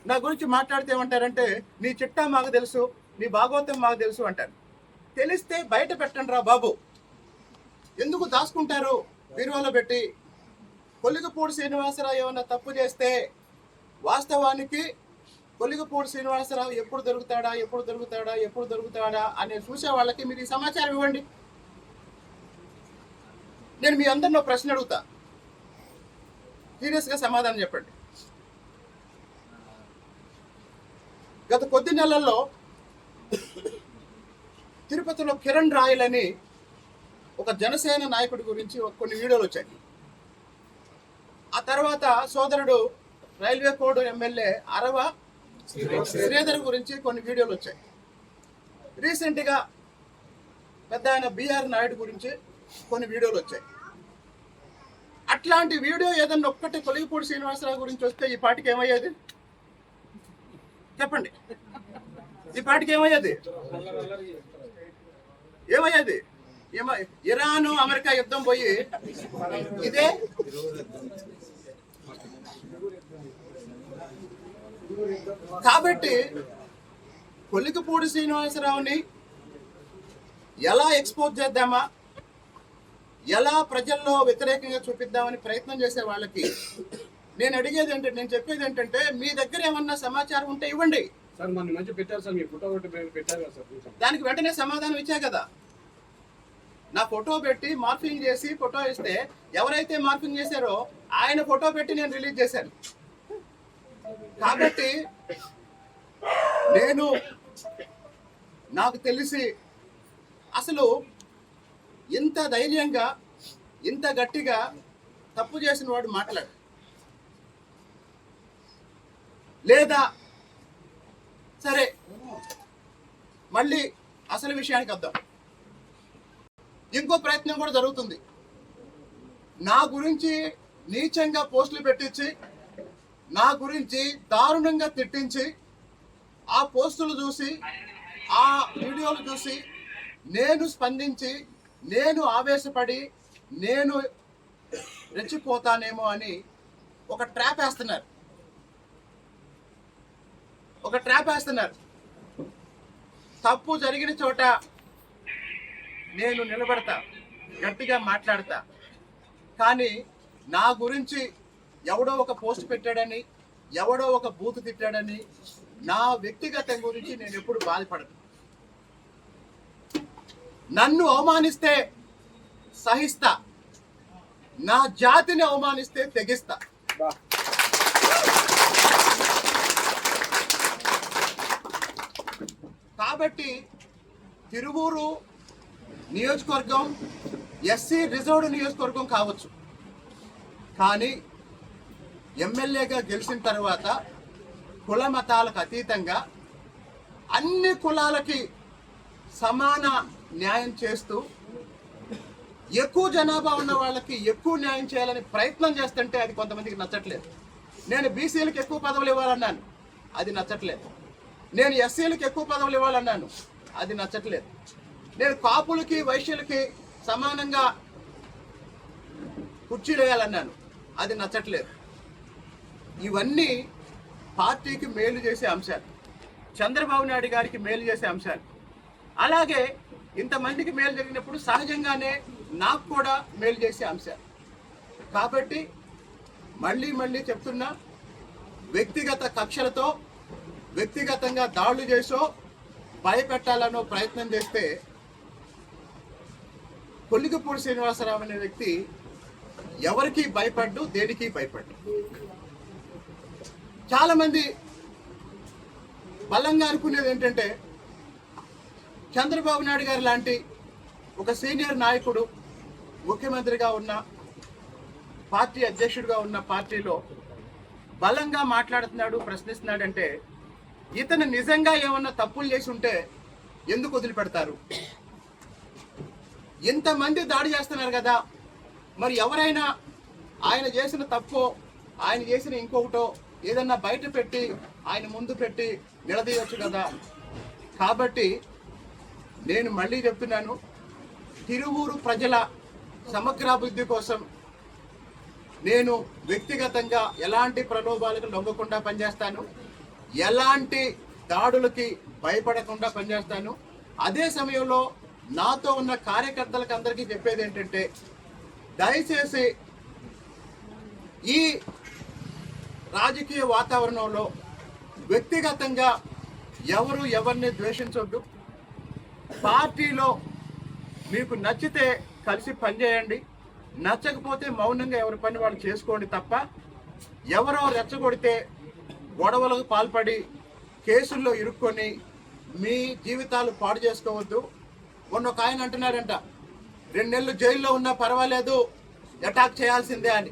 నా గురించి మాట్లాడితే ఏమంటారంటే నీ చిట్టా మాకు తెలుసు, నీ భాగవతం మాకు తెలుసు అంటారు. తెలిస్తే బయట పెట్టండి రా బాబు, ఎందుకు దాచుకుంటారు బీరువాలో పెట్టి? కొలిగపూడి శ్రీనివాసరావు ఏమన్నా తప్పు చేస్తే వాస్తవానికి కొలిగపూడి శ్రీనివాసరావు ఎప్పుడు దొరుకుతాడా అనే చూసే వాళ్ళకి మీరు ఈ సమాచారం ఇవ్వండి. నేను మీ అందరిలో ప్రశ్న అడుగుతా, సీరియస్గా సమాధానం చెప్పండి. గత కొద్ది నెలల్లో తిరుపతిలో కిరణ్ రాయల్ అని ఒక జనసేన నాయకుడి గురించి కొన్ని వీడియోలు వచ్చాయి. ఆ తర్వాత సోదరుడు రైల్వే కోడ్ ఎమ్మెల్యే అరవ శ్రీధర్ గురించి కొన్ని వీడియోలు వచ్చాయి. రీసెంట్గా పెద్ద ఆయన బిఆర్ నాయుడు గురించి కొన్ని వీడియోలు వచ్చాయి. అట్లాంటి వీడియో ఏదన్నా ఒక్కటి కొలిగపూడి శ్రీనివాసరావు గురించి వస్తే ఈ పాటికి ఏమయ్యేది చెప్పండి? ఈ పాటికి ఏమయ్యేది? ఇరాన్ అమెరికా యుద్ధం పోయి ఇదే కాబట్టి కొలిగపూడి శ్రీనివాసరావుని ఎలా ఎక్స్పోజ్ చేద్దామా, ఎలా ప్రజల్లో వ్యతిరేకంగా చూపిద్దామని ప్రయత్నం చేసే వాళ్ళకి నేను అడిగేది ఏంటంటే, నేను చెప్పేది ఏంటంటే, మీ దగ్గర ఏమన్నా సమాచారం ఉంటే ఇవ్వండి. దానికి వెంటనే సమాధానం ఇచ్చా కదా. నా ఫోటో పెట్టి మార్ఫింగ్ చేసి ఫోటో ఇస్తే ఎవరైతే మార్ఫింగ్ చేశారో ఆయన ఫోటో పెట్టి నేను రిలీజ్ చేశాను. కాబట్టి నాకు తెలిసి అసలు ఇంత ధైర్యంగా ఇంత గట్టిగా తప్పు చేసిన వాడు మాట్లాడు లేదా? సరే, మళ్ళీ అసలు విషయానికి వద్దాం. ఇంకో ప్రయత్నం కూడా జరుగుతుంది. నా గురించి నీచంగా పోస్టులు పెట్టించి, నా గురించి దారుణంగా తిట్టించి, ఆ పోస్టులు చూసి, ఆ వీడియోలు చూసి నేను స్పందించి, నేను ఆవేశపడి, నేను రెచ్చిపోతానేమో అని ఒక ట్రాప్ వేస్తున్నారు. తప్పు జరిగిన చోట నేను నిలబడతా, గట్టిగా మాట్లాడతా. కానీ నా గురించి ఎవడో ఒక పోస్ట్ పెట్టాడని, ఎవడో ఒక బూత్ తిట్టాడని, నా వ్యక్తిగతం గురించి నేను ఎప్పుడు బాధపడను. నన్ను అవమానిస్తే సహిస్తా, నా జాతిని అవమానిస్తే తెగిస్తా. కాబట్టి తిరువూరు నియోజకవర్గం ఎస్సీ రిజర్వ్డ్ నియోజకవర్గం కావచ్చు, కానీ ఎమ్మెల్యేగా గెలిచిన తర్వాత కుల మతాలకు అతీతంగా అన్ని కులాలకి సమాన న్యాయం చేస్తూ ఎక్కువ జనాభా ఉన్న వాళ్ళకి ఎక్కువ న్యాయం చేయాలని ప్రయత్నం చేస్తుంటే అది కొంతమందికి నచ్చట్లేదు. నేను బీసీలకు ఎక్కువ పదవులు ఇవ్వాలన్నాను, అది నచ్చట్లేదు. నేను ఎస్సీలకు ఎక్కువ పదవులు ఇవ్వాలన్నాను, అది నచ్చట్లేదు. నేను కాపులకి వైశ్యులకి సమానంగా కుర్చీలు వేయాలన్నాను, అది నచ్చట్లేదు. ఇవన్నీ పార్టీకి మేలు చేసే అంశాలు, చంద్రబాబు నాయుడు గారికి మేలు చేసే అంశాలు. అలాగే ఇంతమందికి మేలు జరిగినప్పుడు సహజంగానే నాకు కూడా మేలు చేసే అంశాలు. కాబట్టి మళ్ళీ చెప్తున్నా, వ్యక్తిగత కక్షలతో, వ్యక్తిగతంగా దాడులు చేసో భయపెట్టాలనో ప్రయత్నం చేస్తే కొలిగపూడి శ్రీనివాసరావు అనే వ్యక్తి ఎవరికి భయపడ్డు, దేనికి భయపడ్డు. చాలా మంది బలంగా అనుకునేది ఏంటంటే, చంద్రబాబు నాయుడు గారు లాంటి ఒక సీనియర్ నాయకుడు ముఖ్యమంత్రిగా ఉన్న, పార్టీ అధ్యక్షుడిగా ఉన్న పార్టీలో బలంగా మాట్లాడుతున్నాడు, ప్రశ్నిస్తున్నాడంటే ఇతను నిజంగా ఏమన్నా తప్పులు చేసి ఉంటే ఎందుకు వదిలిపెడతారు? ఇంతమంది దాడి చేస్తున్నారు కదా, మరి ఎవరైనా ఆయన చేసిన తప్పో, ఆయన చేసిన ఇంకొకటో ఏదన్నా బయట పెట్టి ఆయన ముందు పెట్టి నిలదీయొచ్చు కదా. కాబట్టి నేను మళ్ళీ చెప్తున్నాను, తిరువూరు ప్రజల సమగ్రాభివృద్ధి కోసం నేను వ్యక్తిగతంగా ఎలాంటి ప్రలోభాలకు లొంగకుండా పనిచేస్తాను. ఎలాంటి దాడులకి భయపడకుండా పనిచేస్తాను. అదే సమయంలో నాతో ఉన్న కార్యకర్తలకు అందరికీ చెప్పేది ఏంటంటే, దయచేసి ఈ రాజకీయ వాతావరణంలో వ్యక్తిగతంగా ఎవరు ఎవరిని ద్వేషించొద్దు. పార్టీలో మీకు నచ్చితే కలిసి పనిచేయండి, నచ్చకపోతే మౌనంగా ఎవరి పని వాళ్ళు చేసుకోండి తప్ప ఎవరో రెచ్చగొడితే గొడవలకు పాల్పడి కేసుల్లో ఇరుక్కొని మీ జీవితాలు పాడు చేసుకోవద్దు. మొన్న ఒక ఆయన అంటున్నారంట, 2 నెలలు జైల్లో ఉన్నా పర్వాలేదు, అటాక్ చేయాల్సిందే అని.